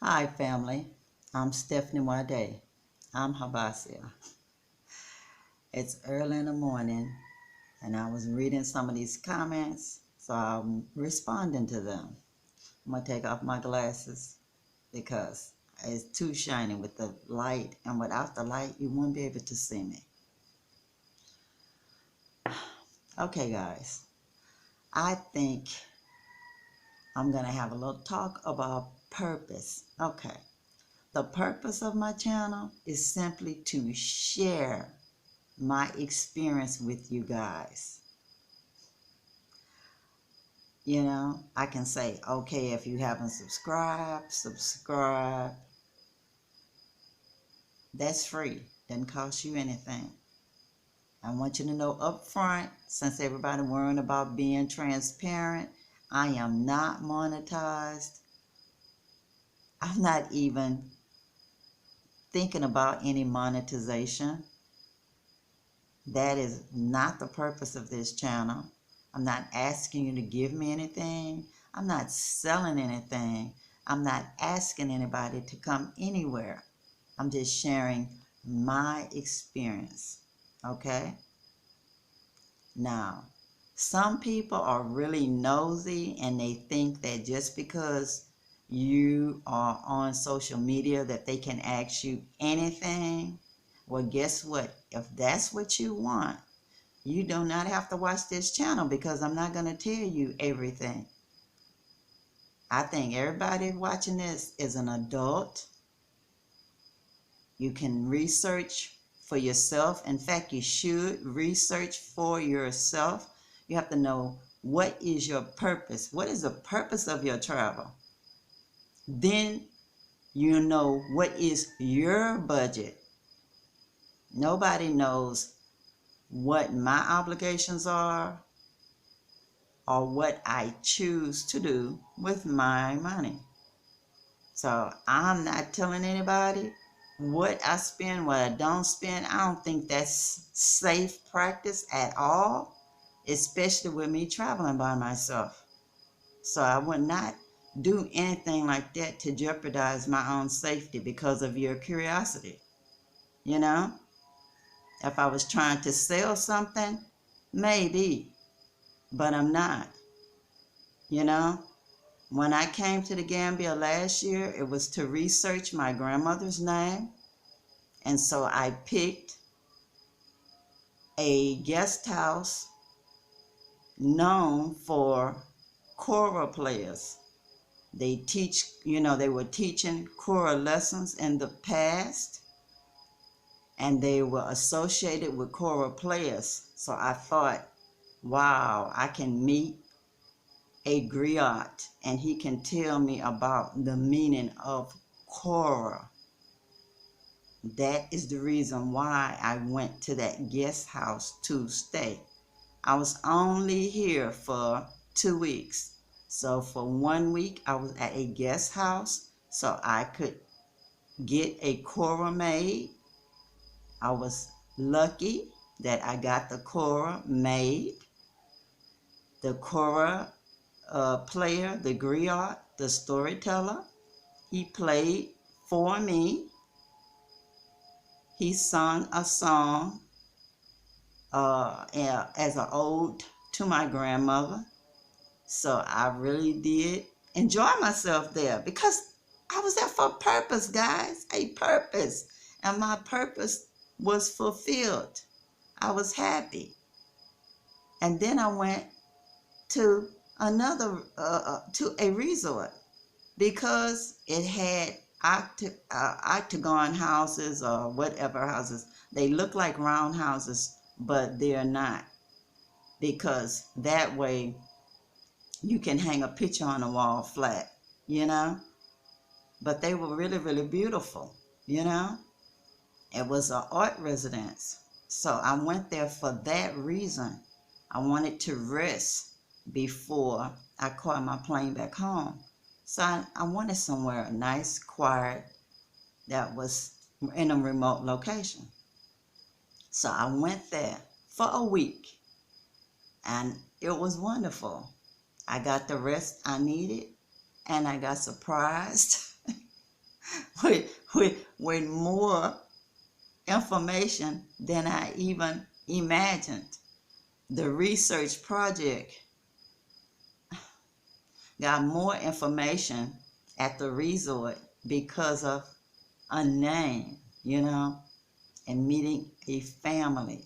Hi, family. I'm Stephanie Wade. I'm Habasia. It's early in the morning, and I was reading some of these comments, so I'm responding to them. I'm going to take off my glasses because it's too shiny with the light, and without the light, you won't be able to see me. Okay, guys. I think I'm going to have a little talk about purpose. Okay. The purpose of my channel is simply to share my experience with you guys. I can say, okay, if you haven't subscribed, subscribe. That's free. Doesn't cost you anything. I want you to know up front, since everybody worrying about being transparent, I am not monetized. I'm not even thinking about any monetization. That is not the purpose of this channel. I'm not asking you to give me anything. I'm not selling anything. I'm not asking anybody to come anywhere. I'm just sharing my experience. Okay? Now, some people are really nosy and they think that just because you are on social media that they can ask you anything. Well, guess what? If that's what you want, you do not have to watch this channel because I'm not going to tell you everything. I think everybody watching this is an adult. You can research for yourself. In fact, you should research for yourself. You have to know what is your purpose. What is the purpose of your travel? Then you know what is your budget. Nobody knows what my obligations are or what I choose to do with my money. So I'm not telling anybody what I spend, what I don't spend. I don't think that's safe practice at all, especially with me traveling by myself. So I would not do anything like that to jeopardize my own safety because of your curiosity. You know, if I was trying to sell something, maybe, but I'm not. You know, when I came to the Gambia last year, it was to research my grandmother's name. And so I picked a guest house known for choral players. They teach, they were teaching choral lessons in the past, and they were associated with choral players. So I thought, wow, I can meet a griot and he can tell me about the meaning of choral. That is the reason why I went to that guest house to stay. I was only here for 2 weeks. So for 1 week, I was at a guest house so I could get a kora made. I was lucky that I got the kora made. The kora player, the griot, the storyteller, he played for me. He sung a song as an ode to my grandmother. So I really did enjoy myself there because I was there for a purpose, guys, a purpose. And my purpose was fulfilled. I was happy. And then I went to to a resort because it had octagon houses or whatever houses. They look like round houses, but they're not, because that way you can hang a picture on the wall flat, you know. But they were really, really beautiful, you know. It was an art residence. So I went there for that reason. I wanted to rest before I caught my plane back home. So I wanted somewhere nice, quiet, that was in a remote location. So I went there for a week, and it was wonderful. I got the rest I needed, and I got surprised with more information than I even imagined. The research project got more information at the resort because of a name, and meeting a family,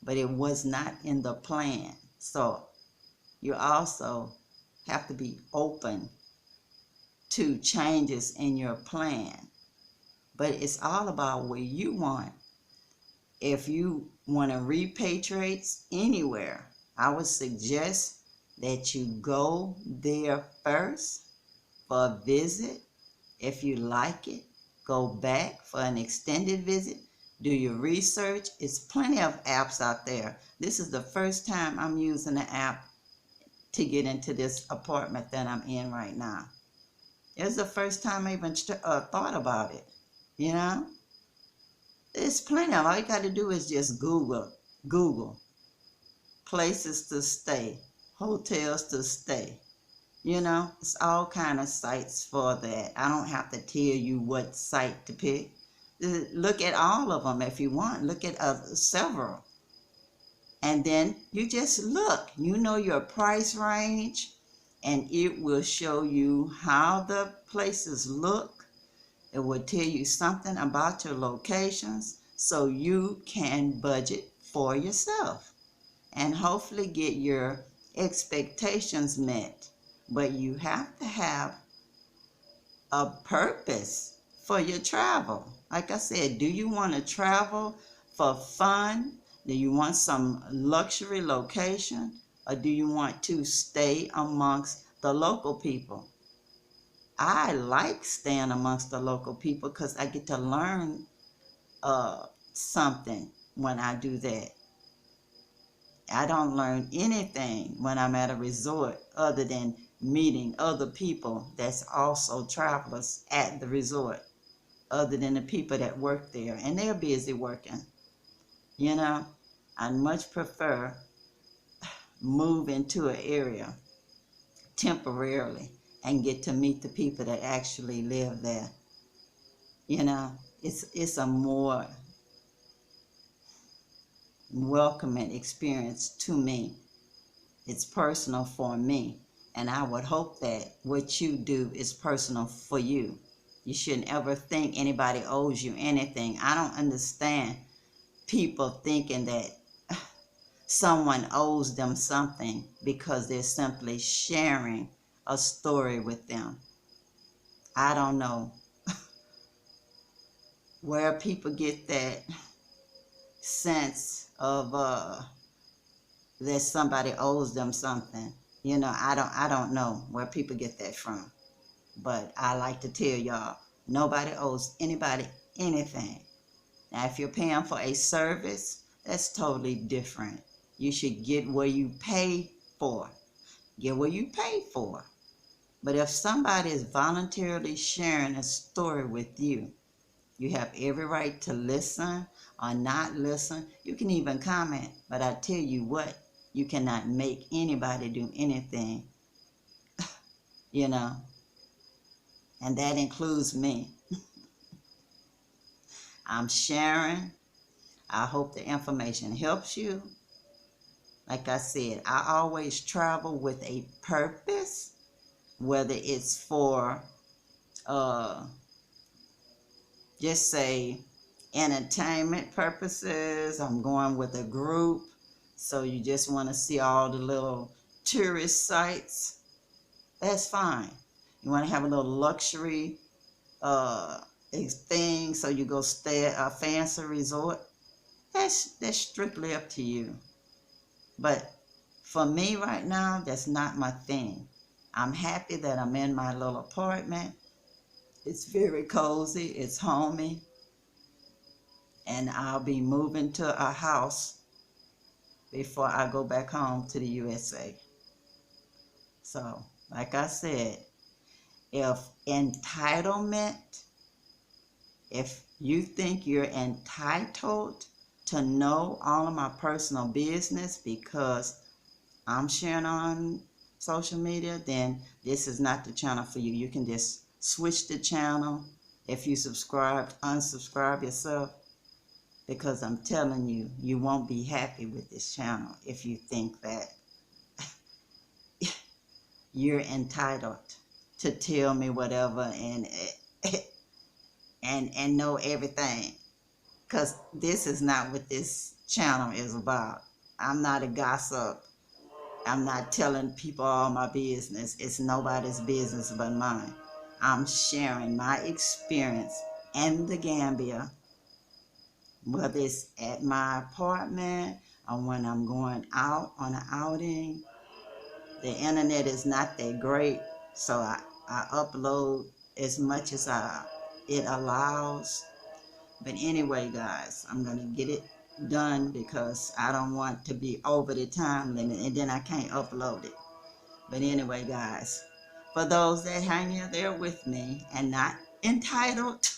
but it was not in the plan. So you also have to be open to changes in your plan. But it's all about what you want. If you want to repatriate anywhere, I would suggest that you go there first for a visit. If you like it, go back for an extended visit. Do your research. It's plenty of apps out there. This is the first time I'm using the app to get into this apartment that I'm in right now. It's the first time I even thought about it. You know, there's plenty of. All you got to do is just Google places to stay, hotels to stay. It's all kind of sites for that. I don't have to tell you what site to pick. Look at all of them if you want. Look at several. And then you just look. You know your price range, and it will show you how the places look. It will tell you something about your locations so you can budget for yourself and hopefully get your expectations met. But you have to have a purpose for your travel. Like I said, do you want to travel for fun? Do you want some luxury location? Or do you want to stay amongst the local people? I like staying amongst the local people because I get to learn something when I do that. I don't learn anything when I'm at a resort other than meeting other people that's also travelers at the resort, other than the people that work there, and they're busy working. I much prefer move into an area temporarily and get to meet the people that actually live there. It's a more welcoming experience to me. It's personal for me. And I would hope that what you do is personal for you. You shouldn't ever think anybody owes you anything. I don't understand people thinking that someone owes them something because they're simply sharing a story with them. I don't know where people get that sense of that somebody owes them something. I don't know where people get that from. But I like to tell y'all, nobody owes anybody anything. Now, if you're paying for a service, that's totally different. You should get what you pay for. Get what you pay for. But if somebody is voluntarily sharing a story with you, you have every right to listen or not listen. You can even comment. But I tell you what, you cannot make anybody do anything, and that includes me. I'm sharing. I hope the information helps you. Like I said, I always travel with a purpose, whether it's for, just say, entertainment purposes. I'm going with a group, so you just want to see all the little tourist sites. That's fine. You want to have a little luxury thing, so you go stay at a fancy resort. That's strictly up to you. But for me right now, that's not my thing. I'm happy that I'm in my little apartment. It's very cozy. It's homey. And I'll be moving to a house before I go back home to the USA. So, like I said, if you think you're entitled to know all of my personal business because I'm sharing on social media, then this is not the channel for you. You can just switch the channel If you subscribe, unsubscribe yourself, because I'm telling you, you won't be happy with this channel if you think that you're entitled to tell me whatever and know everything. Because this is not what this channel is about. I'm not a gossip. I'm not telling people all my business. It's nobody's business but mine. I'm sharing my experience in the Gambia, whether it's at my apartment or when I'm going out on an outing. The internet is not that great, so I upload as much as it allows. But anyway, guys, I'm going to get it done because I don't want to be over the time limit and then I can't upload it. But anyway, guys, for those that hang in there with me and not entitled,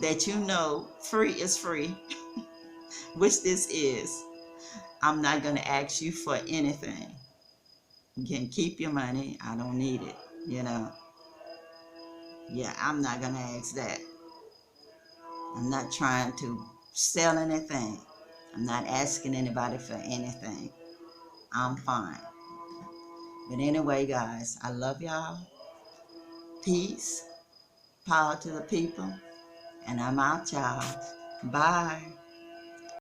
that you know free is free, which this is, I'm not going to ask you for anything. You can keep your money. I don't need it, you know. Yeah, I'm not going to ask that. I'm not trying to sell anything. I'm not asking anybody for anything. I'm fine. But anyway, guys, I love y'all. Peace. Power to the people. And I'm out, y'all. Bye.